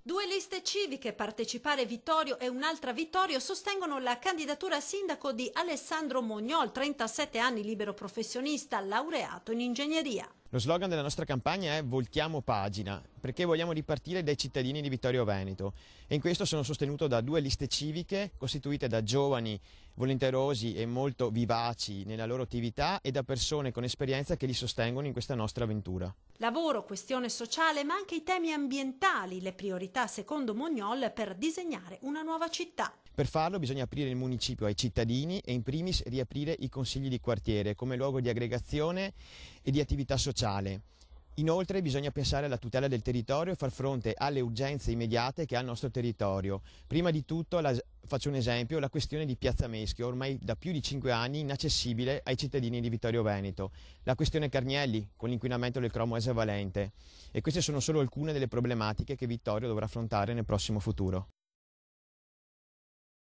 Due liste civiche, Partecipare Vittorio e Un'altra Vittorio, sostengono la candidatura a sindaco di Alessandro Mognol, 37 anni, libero professionista, laureato in ingegneria. Lo slogan della nostra campagna è "Voltiamo pagina", perché vogliamo ripartire dai cittadini di Vittorio Veneto, e in questo sono sostenuto da due liste civiche costituite da giovani volenterosi e molto vivaci nella loro attività e da persone con esperienza che li sostengono in questa nostra avventura. Lavoro, questione sociale, ma anche i temi ambientali, le priorità secondo Mognol per disegnare una nuova città. Per farlo bisogna aprire il municipio ai cittadini e in primis riaprire i consigli di quartiere come luogo di aggregazione e di attività sociale. Inoltre bisogna pensare alla tutela del territorio e far fronte alle urgenze immediate che ha il nostro territorio. Prima di tutto, faccio un esempio, la questione di Piazza Meschio, ormai da più di 5 anni inaccessibile ai cittadini di Vittorio Veneto. La questione Carnielli, con l'inquinamento del cromo esavalente. E queste sono solo alcune delle problematiche che Vittorio dovrà affrontare nel prossimo futuro.